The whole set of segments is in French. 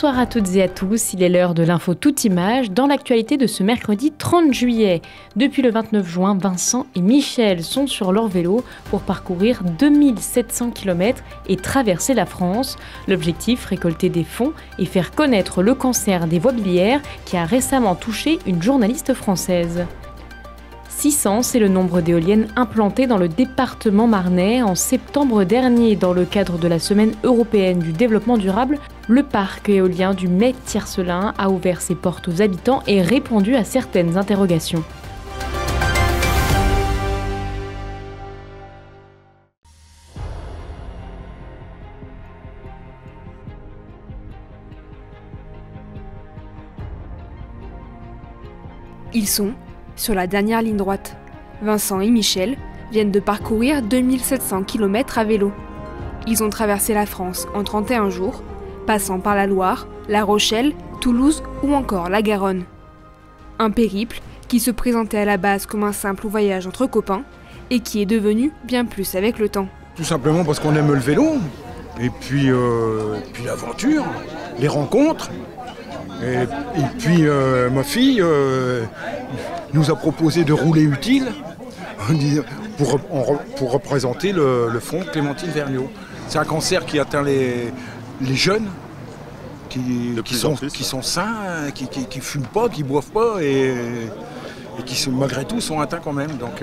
Bonsoir à toutes et à tous, il est l'heure de l'info toute image dans l'actualité de ce mercredi 30 juillet. Depuis le 29 juin, Vincent et Michel sont sur leur vélo pour parcourir 2700 km et traverser la France. L'objectif, récolter des fonds et faire connaître le cancer des voies biliaires qui a récemment touché une journaliste française. 600, c'est le nombre d'éoliennes implantées dans le département marnais. En septembre dernier, dans le cadre de la Semaine européenne du développement durable, le parc éolien du Mecq-Tiercelin a ouvert ses portes aux habitants et répondu à certaines interrogations. Ils sont sur la dernière ligne droite. Vincent et Michel viennent de parcourir 2700 km à vélo. Ils ont traversé la France en 31 jours, passant par la Loire, La Rochelle, Toulouse ou encore la Garonne. Un périple qui se présentait à la base comme un simple voyage entre copains et qui est devenu bien plus avec le temps. Tout simplement parce qu'on aime le vélo, et puis l'aventure, les rencontres. Et puis ma fille nous a proposé de rouler utile pour représenter le fonds Clémentine Vergniaud. C'est un cancer qui atteint les jeunes qui sont sains, qui ne fument pas, qui ne boivent pas et qui malgré tout sont atteints quand même. Donc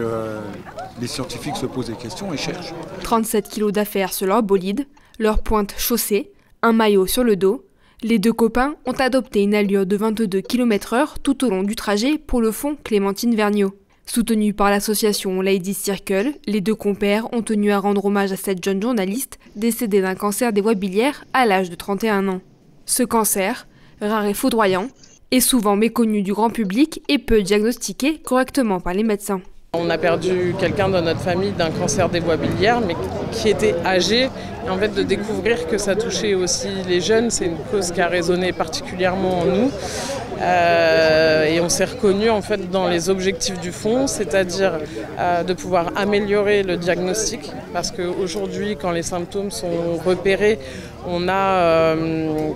les scientifiques se posent des questions et cherchent. 37 kilos d'affaires sur leur bolide, leur pointe chaussée, un maillot sur le dos. Les deux copains ont adopté une allure de 22 km/h tout au long du trajet pour le fonds Clémentine Vergniaud. Soutenus par l'association Ladies Circle, les deux compères ont tenu à rendre hommage à cette jeune journaliste décédée d'un cancer des voies biliaires à l'âge de 31 ans. Ce cancer, rare et foudroyant, est souvent méconnu du grand public et peu diagnostiqué correctement par les médecins. On a perdu quelqu'un dans notre famille d'un cancer des voies biliaires, mais qui était âgé. Et en fait, de découvrir que ça touchait aussi les jeunes, c'est une cause qui a résonné particulièrement en nous. Et on s'est reconnu en fait dans les objectifs du fonds, c'est-à-dire de pouvoir améliorer le diagnostic, parce qu'aujourd'hui, quand les symptômes sont repérés, on a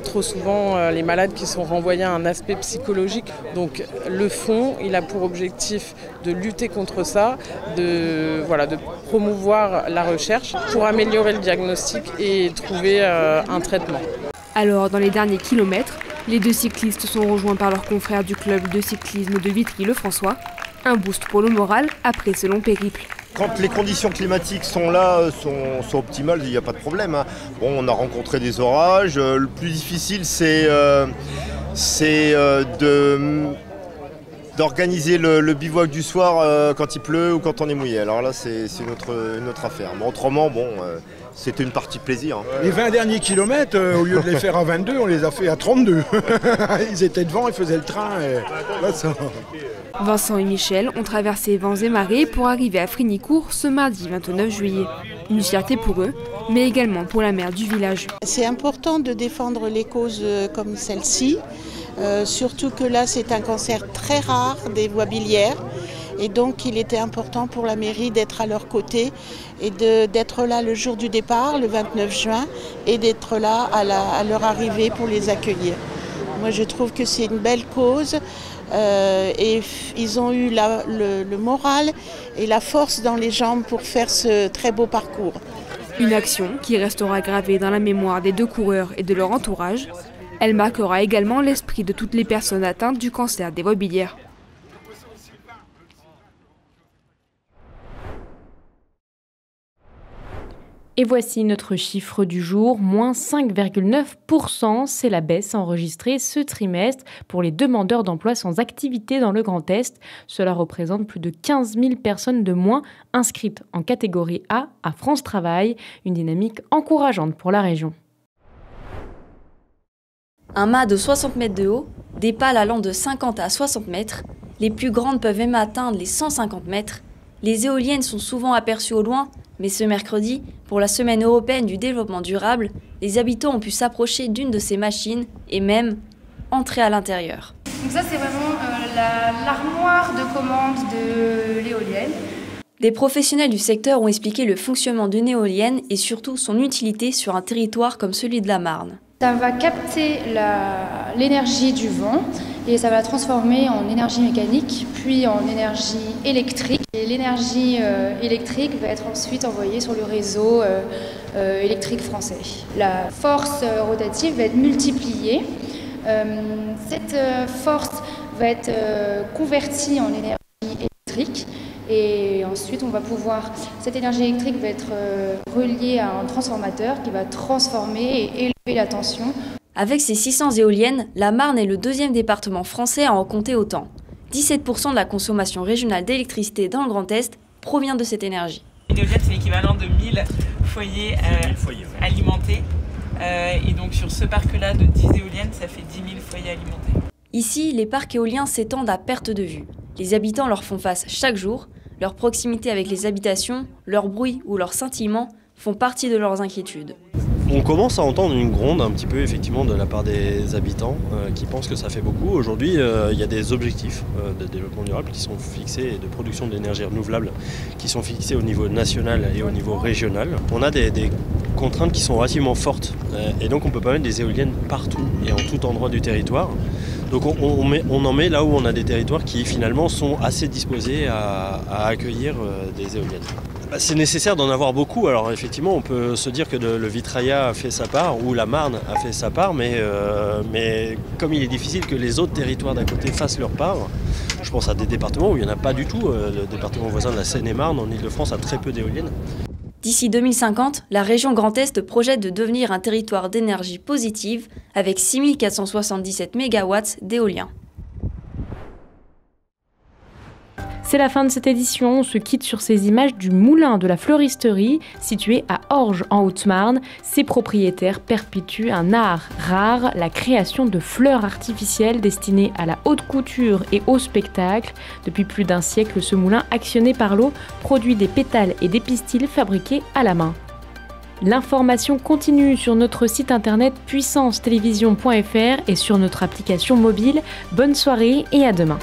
trop souvent les malades qui sont renvoyés à un aspect psychologique. Donc le fonds, il a pour objectif de lutter contre ça, de promouvoir la recherche pour améliorer le diagnostic et trouver un traitement. Alors, dans les derniers kilomètres, les deux cyclistes sont rejoints par leurs confrères du club de cyclisme de Vitry-le-François. Un boost pour le moral après ce long périple. Quand les conditions climatiques sont là, sont optimales, il n'y a pas de problème. Bon, on a rencontré des orages. Le plus difficile, c'est d'organiser le bivouac du soir quand il pleut ou quand on est mouillé. Alors là, c'est une autre affaire. Mais autrement, c'était une partie plaisir. Les 20 derniers kilomètres, au lieu de les faire à 22, on les a fait à 32. Ils étaient devant, ils faisaient le train. Vincent et Michel ont traversé vents et marées pour arriver à Frignicourt ce mardi 29 juillet. Une fierté pour eux, mais également pour la maire du village. C'est important de défendre les causes comme celle-ci, surtout que là c'est un cancer très rare des voies biliaires. Et donc il était important pour la mairie d'être à leur côté et d'être là le jour du départ, le 29 juin, et d'être là à leur arrivée pour les accueillir. Moi je trouve que c'est une belle cause et ils ont eu le moral et la force dans les jambes pour faire ce très beau parcours. Une action qui restera gravée dans la mémoire des deux coureurs et de leur entourage. Elle marquera également l'esprit de toutes les personnes atteintes du cancer des voies biliaires. Et voici notre chiffre du jour, moins 5,9%. C'est la baisse enregistrée ce trimestre pour les demandeurs d'emploi sans activité dans le Grand Est. Cela représente plus de 15 000 personnes de moins inscrites en catégorie A à France Travail, une dynamique encourageante pour la région. Un mât de 60 mètres de haut, des pales allant de 50 à 60 mètres, les plus grandes peuvent même atteindre les 150 mètres. Les éoliennes sont souvent aperçues au loin, mais ce mercredi, pour la Semaine européenne du développement durable, les habitants ont pu s'approcher d'une de ces machines et même entrer à l'intérieur. Donc ça c'est vraiment l'armoire de commande de l'éolienne. Des professionnels du secteur ont expliqué le fonctionnement d'une éolienne et surtout son utilité sur un territoire comme celui de la Marne. Ça va capter l'énergie du vent et ça va la transformer en énergie mécanique, puis en énergie électrique. Et l'énergie électrique va être ensuite envoyée sur le réseau électrique français. La force rotative va être multipliée. Cette force va être convertie en énergie électrique. Et ensuite, cette énergie électrique va être reliée à un transformateur qui va transformer et élever la tension. Avec ses 600 éoliennes, la Marne est le deuxième département français à en compter autant. 17% de la consommation régionale d'électricité dans le Grand Est provient de cette énergie. L'éolienne, c'est l'équivalent de 1000 foyers alimentés. Et donc sur ce parc-là de 10 éoliennes, ça fait 10 000 foyers alimentés. Ici, les parcs éoliens s'étendent à perte de vue. Les habitants leur font face chaque jour. Leur proximité avec les habitations, leur bruit ou leur scintillement font partie de leurs inquiétudes. On commence à entendre une gronde un petit peu effectivement de la part des habitants qui pensent que ça fait beaucoup. Aujourd'hui, il y a des objectifs de développement durable qui sont fixés et de production d'énergie renouvelable qui sont fixés au niveau national et au niveau régional. On a des contraintes qui sont relativement fortes et donc on ne peut pas mettre des éoliennes partout et en tout endroit du territoire. Donc on en met là où on a des territoires qui finalement sont assez disposés à accueillir des éoliennes. C'est nécessaire d'en avoir beaucoup. Alors effectivement, on peut se dire que le Vitraillat a fait sa part ou la Marne a fait sa part, mais comme il est difficile que les autres territoires d'à côté fassent leur part, je pense à des départements où il n'y en a pas du tout. Le département voisin de la Seine-et-Marne, en Ile-de-France, a très peu d'éoliennes. D'ici 2050, la région Grand Est projette de devenir un territoire d'énergie positive avec 6477 MW d'éolien. C'est la fin de cette édition, on se quitte sur ces images du moulin de la fleuristerie situé à Orge en Haute-Marne. Ses propriétaires perpétuent un art rare, la création de fleurs artificielles destinées à la haute couture et au spectacle. Depuis plus d'un siècle, ce moulin actionné par l'eau produit des pétales et des pistils fabriqués à la main. L'information continue sur notre site internet puissancetélévision.fr et sur notre application mobile. Bonne soirée et à demain.